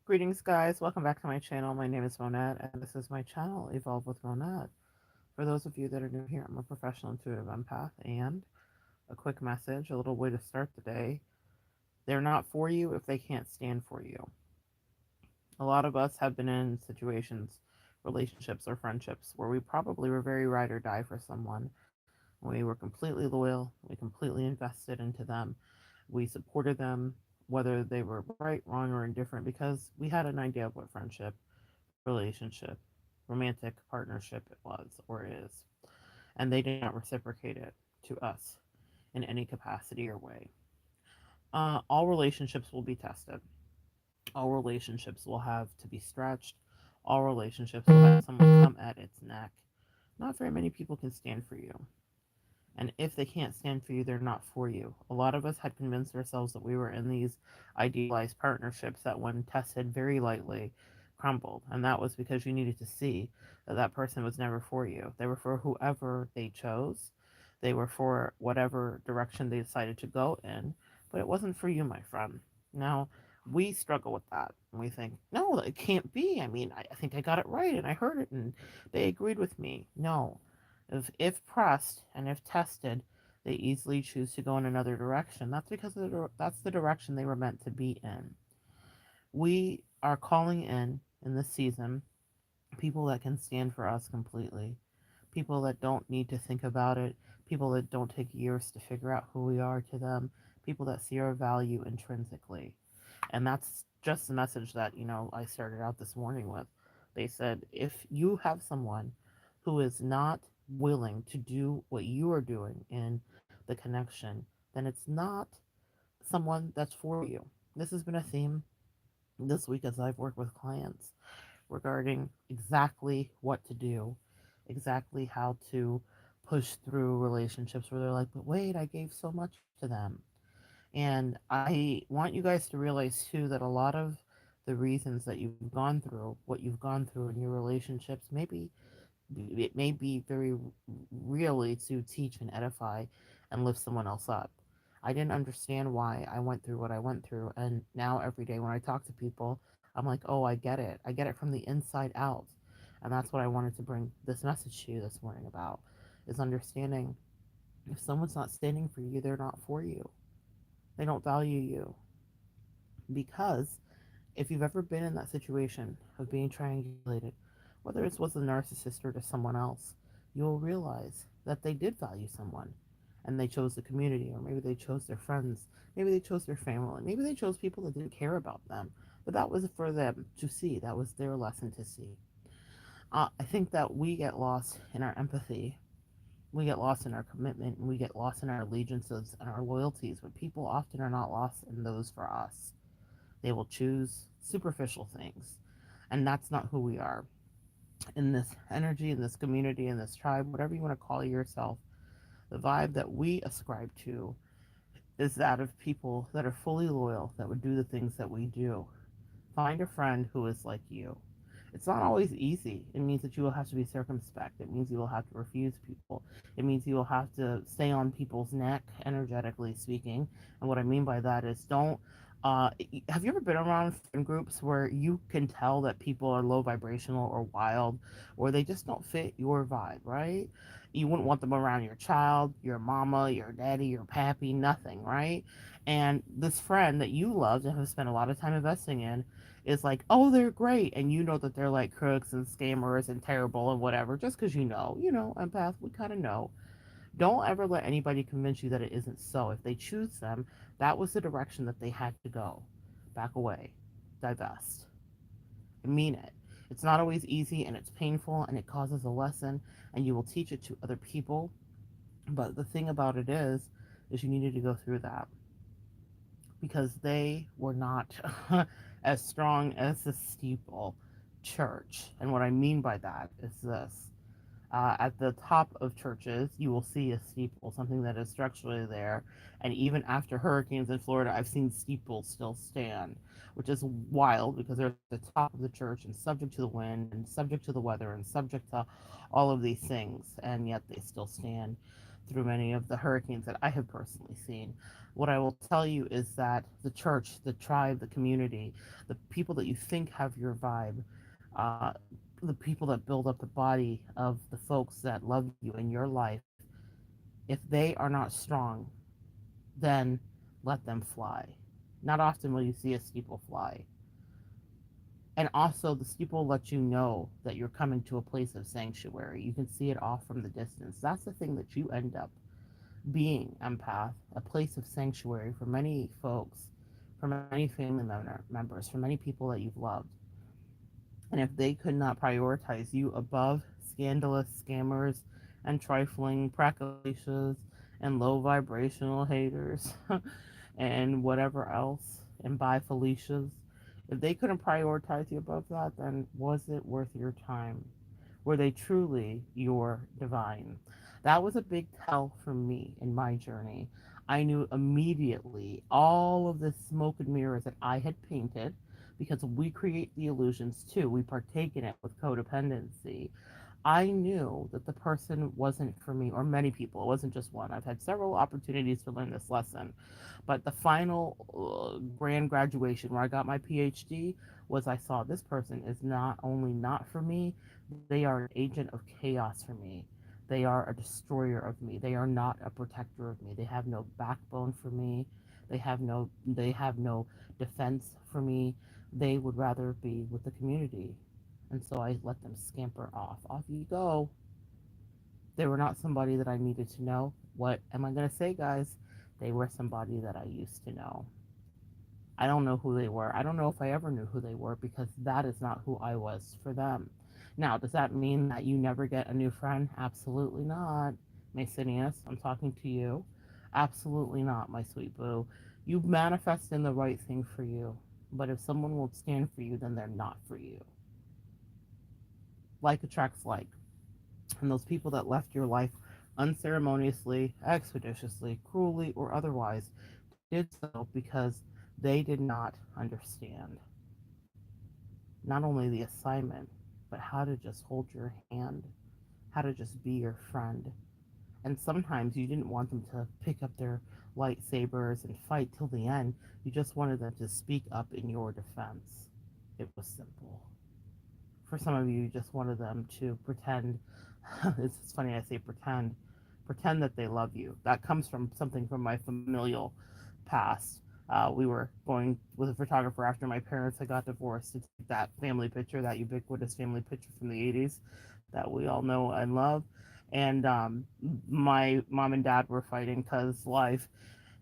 Greetings, guys. Welcome back to my channel. My name is Monette, and this is my channel, Evolve with Monette. For those of you that are new here, I'm a professional intuitive empath, and a quick message, a little way to start the day. They're not for you if they can't stand for you. A lot of us have been in situations, relationships, or friendships where we probably were very ride or die for someone. We were completely loyal, we completely invested into them, we supported them, whether they were right, wrong, or indifferent, because we had an idea of what friendship, relationship, romantic partnership it was or is, and they did not reciprocate it to us in any capacity or way. All relationships will be tested. All relationships will have to be stretched. All relationships will have someone come at its neck. Not very many people can stand for you. And if they can't stand for you, they're not for you. A lot of us had convinced ourselves that we were in these idealized partnerships that, when tested very lightly, crumbled. And that was because you needed to see that that person was never for you. They were for whoever they chose, they were for whatever direction they decided to go in, but it wasn't for you, my friend. Now, we struggle with that. We think, no, it can't be. I mean, I think I got it right and I heard it and they agreed with me. No, if pressed and if tested, they easily choose to go in another direction. That's because that's the direction they were meant to be in. We are calling in this season people that can stand for us completely, people that don't need to think about it, people that don't take years to figure out who we are to them, people that see our value intrinsically. And that's just the message that, I started out this morning with. They said, if you have someone who is not willing to do what you are doing in the connection, then it's not someone that's for you. This has been a theme this week as I've worked with clients regarding exactly what to do, exactly how to push through relationships where they're like, but wait, I gave so much to them. And I want you guys to realize too that a lot of the reasons that you've gone through what you've gone through in your relationships, maybe it may be very really to teach and edify and lift someone else up. I didn't understand why I went through what I went through, and now every day when I talk to people, I'm like, oh, I get it. I get it from the inside out. And that's what I wanted to bring this message to you this morning about, is understanding if someone's not standing for you, they're not for you. They don't value you. Because if you've ever been in that situation of being triangulated, whether it's with a narcissist or to someone else, you'll realize that they did value someone and they chose the community, or maybe they chose their friends, maybe they chose their family, maybe they chose people that didn't care about them. But that was for them to see, that was their lesson to see. I think that we get lost in our empathy, we get lost in our commitment, and we get lost in our allegiances and our loyalties, but people often are not lost in those for us. They will choose superficial things. And that's not who we are. In this energy, in this community, in this tribe, whatever you want to call yourself, the vibe that we ascribe to is that of people that are fully loyal, that would do the things that we do. Find a friend who is like you. It's not always easy. It means that you will have to be circumspect. It means you will have to refuse people. It means you will have to stay on people's neck, energetically speaking. And what I mean by that is, don't. Have you ever been around friend groups where you can tell that people are low vibrational or wild, or they just don't fit your vibe, right? You wouldn't want them around your child, your mama, your daddy, your pappy, nothing, right? And this friend that you loved and have spent a lot of time investing in is like, oh, they're great. And you know that they're like crooks and scammers and terrible and whatever, just because empath, we kind of know. Don't ever let anybody convince you that it isn't so. If they choose them, that was the direction that they had to go. Back away, divest. I mean it. It's not always easy and it's painful and it causes a lesson and you will teach it to other people. But the thing about it is you needed to go through that because they were not as strong as the steeple church. And what I mean by that is this. At the top of churches, you will see a steeple, something that is structurally there. And even after hurricanes in Florida, I've seen steeples still stand, which is wild because they're at the top of the church and subject to the wind and subject to the weather and subject to all of these things, and yet they still stand. through many of the hurricanes that I have personally seen. What I will tell you is that the church, the tribe, the community, the people that you think have your vibe, uh, the people that build up the body of the folks that love you in your life, if they are not strong, then let them fly. Not often will you see a steeple fly. And also, the steeple will let you know that you're coming to a place of sanctuary. You can see it off from the distance. That's the thing that you end up being, empath, a place of sanctuary for many folks, for many family members, for many people that you've loved. And if they could not prioritize you above scandalous scammers and trifling practitioners and low vibrational haters and whatever else and by Felicias, if they couldn't prioritize you above that, then was it worth your time? Were they truly your divine? That was a big tell for me in my journey. I knew immediately all of the smoke and mirrors that I had painted because we create the illusions too. We partake in it with codependency. I knew that the person wasn't for me, or many people. It wasn't just one. I've had several opportunities to learn this lesson. But the final grand graduation where I got my PhD was I saw this person is not only not for me, they are an agent of chaos for me. They are a destroyer of me. They are not a protector of me. They have no backbone for me. They have no defense for me. They would rather be with the community. And so I let them scamper off. Off you go. They were not somebody that I needed to know. What am I going to say, guys? They were somebody that I used to know. I don't know who they were. I don't know if I ever knew who they were because that is not who I was for them. Now, does that mean that you never get a new friend? Absolutely not. Masinius, I'm talking to you. Absolutely not, my sweet boo. You manifest in the right thing for you. But if someone won't stand for you, then they're not for you. Like attracts like. And those people that left your life unceremoniously, expeditiously, cruelly, or otherwise did so because they did not understand not only the assignment, but how to just hold your hand, how to just be your friend. And sometimes you didn't want them to pick up their lightsabers and fight till the end. You just wanted them to speak up in your defense. It was simple. For some of you, you just wanted them to pretend. It's funny I say pretend that they love you. That comes from something from my familial past. We were going with a photographer after my parents had got divorced to take that family picture, that ubiquitous family picture from the 80s that we all know and love. And my mom and dad were fighting because life,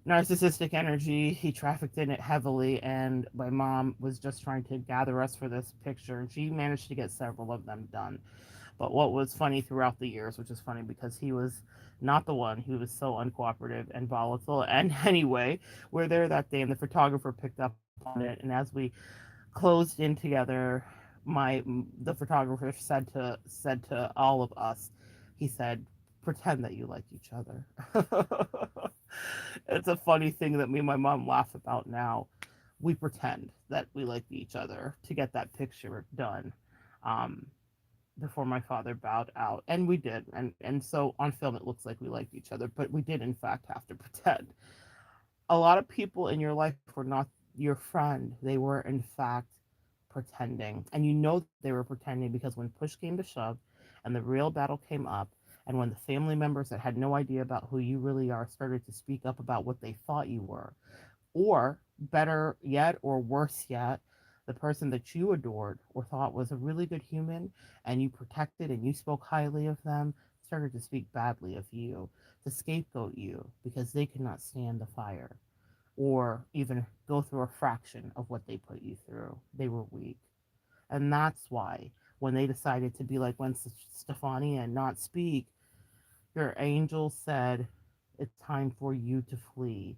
narcissistic energy, he trafficked in it heavily, and my mom was just trying to gather us for this picture, and she managed to get several of them done. But what was funny throughout the years, which is funny because he was not the one, he was so uncooperative and volatile. And anyway, we're there that day, and the photographer picked up on it, and as we closed in together, the photographer said to all of us, he said, "Pretend that you like each other." It's a funny thing that me and my mom laugh about now. We pretend that we like each other to get that picture done. Um, Before my father bowed out, and we did, and so on film it looks like we liked each other, but we did in fact have to pretend. A lot of people in your life were not your friend. They were in fact pretending, and you know they were pretending because when push came to shove and the real battle came up, and when the family members that had no idea about who you really are started to speak up about what they thought you were, or better yet, or worse yet, the person that you adored or thought was a really good human and you protected and you spoke highly of them started to speak badly of you, to scapegoat you because they could not stand the fire or even go through a fraction of what they put you through. They were weak. And that's why when they decided to be like Gwen Stefani and not speak, your angel said, "It's time for you to flee.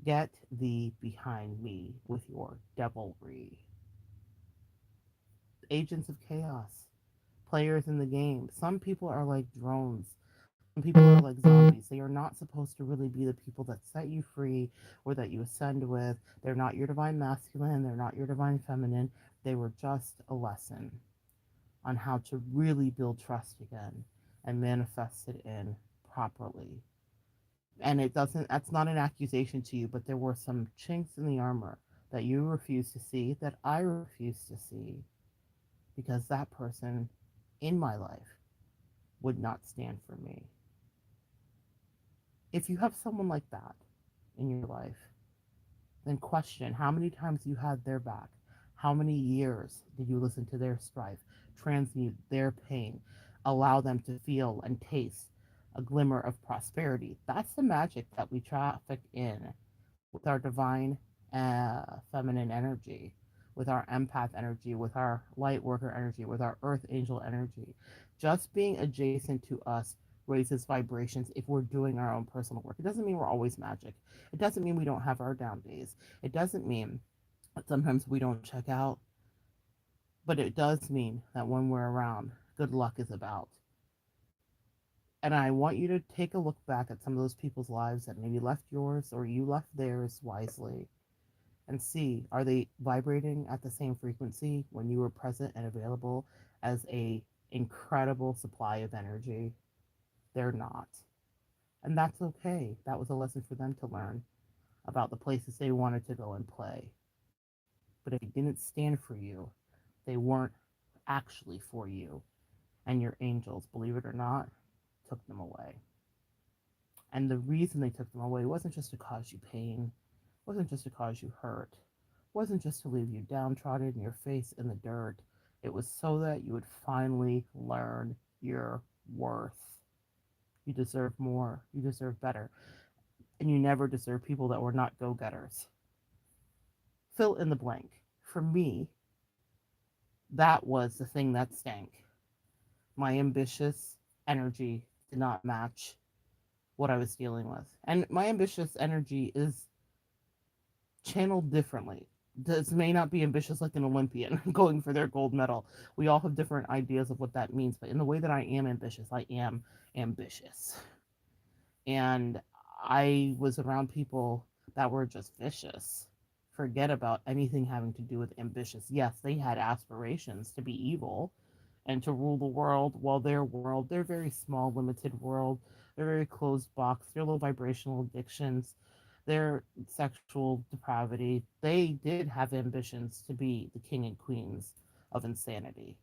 Get thee behind me with your devilry." Agents of chaos, players in the game. Some people are like drones. Some people are like zombies. They are not supposed to really be the people that set you free or that you ascend with. They're not your divine masculine. They're not your divine feminine. They were just a lesson on how to really build trust again and manifest it in properly. And that's not an accusation to you, but there were some chinks in the armor that you refuse to see, that I refuse to see, because that person in my life would not stand for me. If you have someone like that in your life, then question how many times you had their back. How many years did you listen to their strife, transmute their pain, allow them to feel and taste a glimmer of prosperity? That's the magic that we traffic in with our divine feminine energy, with our empath energy, with our light worker energy, with our earth angel energy. Just being adjacent to us raises vibrations if we're doing our own personal work. It doesn't mean we're always magic. It doesn't mean we don't have our down days. It doesn't mean that sometimes we don't check out, but it does mean that when we're around, good luck is about. And I want you to take a look back at some of those people's lives that maybe left yours or you left theirs wisely and see, are they vibrating at the same frequency when you were present and available as a incredible supply of energy? They're not. And that's okay. That was a lesson for them to learn about the places they wanted to go and play. But if they didn't stand for you, they weren't actually for you. And your angels, believe it or not, took them away. And the reason they took them away wasn't just to cause you pain, wasn't just to cause you hurt, wasn't just to leave you downtrodden in your face in the dirt. It was so that you would finally learn your worth. You deserve more. You deserve better. And you never deserve people that were not go getters. Fill in the blank. For me, that was the thing that stank. My ambitious energy did not match what I was dealing with. And my ambitious energy is channeled differently. This may not be ambitious like an Olympian going for their gold medal. We all have different ideas of what that means, but in the way that I am ambitious, I am ambitious. And I was around people that were just vicious. Forget about anything having to do with ambitious. Yes, they had aspirations to be evil and to rule the world, while their world, their very small, limited world, their very closed box, their low vibrational addictions, their sexual depravity, they did have ambitions to be the king and queens of insanity.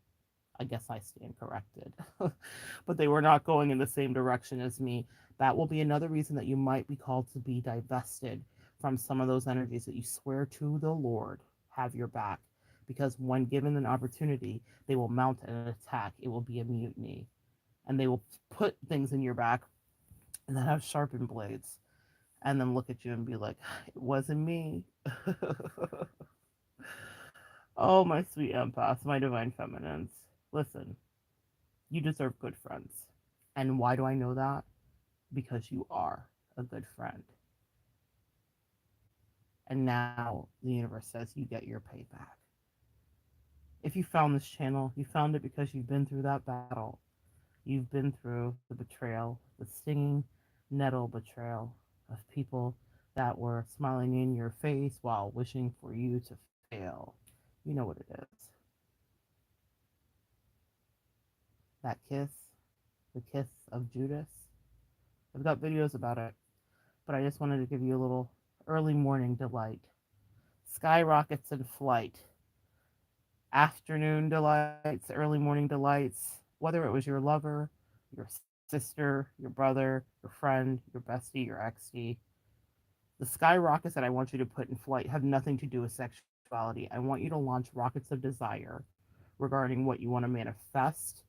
I guess I stand corrected. But they were not going in the same direction as me. That will be another reason that you might be called to be divested from some of those energies that you swear to the Lord have your back. Because when given an opportunity, they will mount an attack. It will be a mutiny. And they will put things in your back that have sharpened blades and then look at you and be like, it wasn't me. Oh, my sweet empaths, my divine feminines. Listen, you deserve good friends. And why do I know that? Because you are a good friend. And now the universe says you get your payback. If you found this channel, you found it because you've been through that battle. You've been through the betrayal, the stinging nettle betrayal of people that were smiling in your face while wishing for you to fail. You know what it is. That kiss, the kiss of Judas. I've got videos about it, but I just wanted to give you a little early morning delight. Skyrockets in flight, afternoon delights, early morning delights, whether it was your lover, your sister, your brother, your friend, your bestie, your extie. The skyrockets that I want you to put in flight have nothing to do with sexuality. I want you to launch rockets of desire regarding what you want to manifest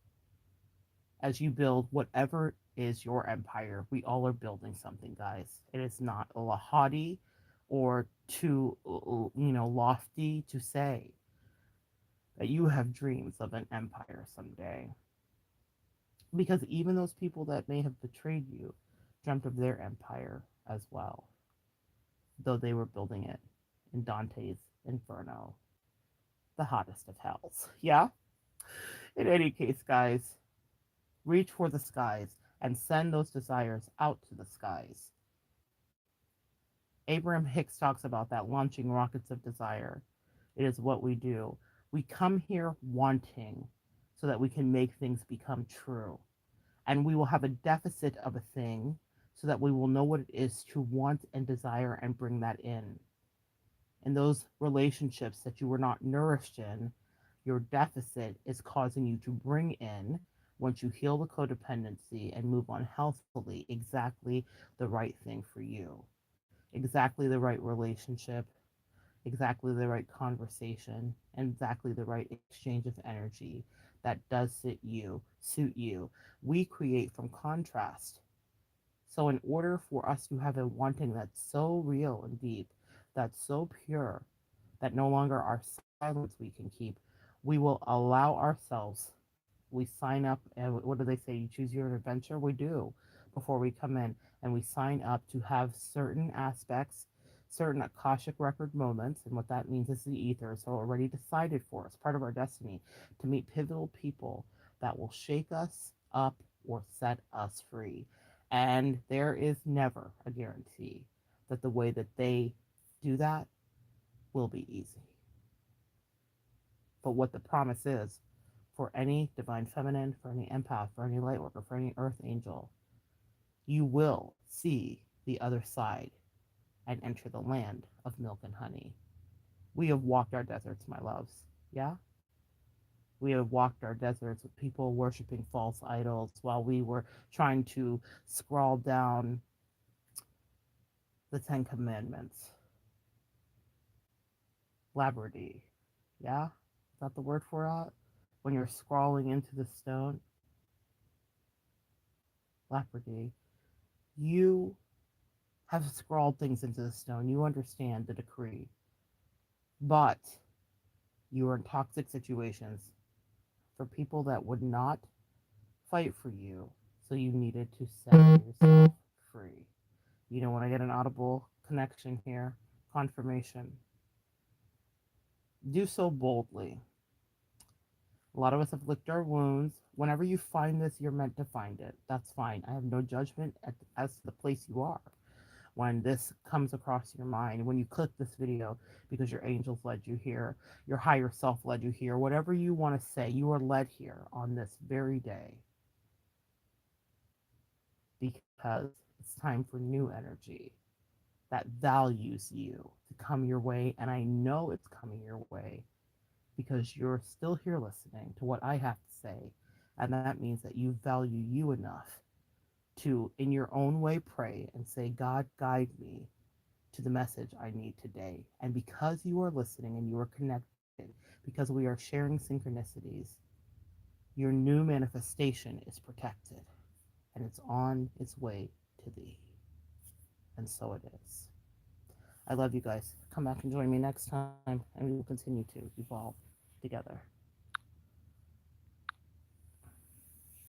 as you build whatever is your empire. We all are building something, guys. It is not haughty or too, lofty to say that you have dreams of an empire someday. Because even those people that may have betrayed you dreamt of their empire as well, though they were building it in Dante's Inferno, the hottest of hells. Yeah? In any case, guys, reach for the skies and send those desires out to the skies. Abraham Hicks talks about that, launching rockets of desire. It is what we do. We come here wanting so that we can make things become true. And we will have a deficit of a thing so that we will know what it is to want and desire and bring that in. And those relationships that you were not nourished in, your deficit is causing you to bring in, once you heal the codependency and move on healthily, exactly the right thing for you, exactly the right relationship, exactly the right conversation, and exactly the right exchange of energy that does suit you. We create from contrast. So, in order for us to have a wanting that's so real and deep, that's so pure, that no longer our silence we can keep, we will allow ourselves, we sign up, and what do they say? You choose your adventure? We do before we come in, and we sign up to have certain aspects, certain Akashic record moments, and what that means is the ether. So already decided for us, part of our destiny, to meet pivotal people that will shake us up or set us free. And there is never a guarantee that the way that they do that will be easy. But what the promise is for any divine feminine, for any empath, for any light worker, for any earth angel, you will see the other side and enter the land of milk and honey. We have walked our deserts, my loves. Yeah? We have walked our deserts with people worshiping false idols while we were trying to scrawl down the Ten Commandments. Labrity. Yeah? Is that the word for it? When you're scrawling into the stone? Labrity. You have scrawled things into the stone. You understand the decree. But you are in toxic situations for people that would not fight for you. So you needed to set yourself free. You know, when I get an audible connection here, confirmation, do so boldly. A lot of us have licked our wounds. Whenever you find this, you're meant to find it. That's fine. I have no judgment as to the place you are. When this comes across your mind, when you click this video because your angels led you here, your higher self led you here, whatever you want to say, you are led here on this very day because it's time for new energy that values you to come your way. And I know it's coming your way because you're still here listening to what I have to say. And that means that you value you enough to, in your own way, pray and say, God, guide me to the message I need today. And because you are listening and you are connected, because we are sharing synchronicities, your new manifestation is protected and it's on its way to thee. And so it is. I love you guys. Come back and join me next time, and we will continue to evolve together.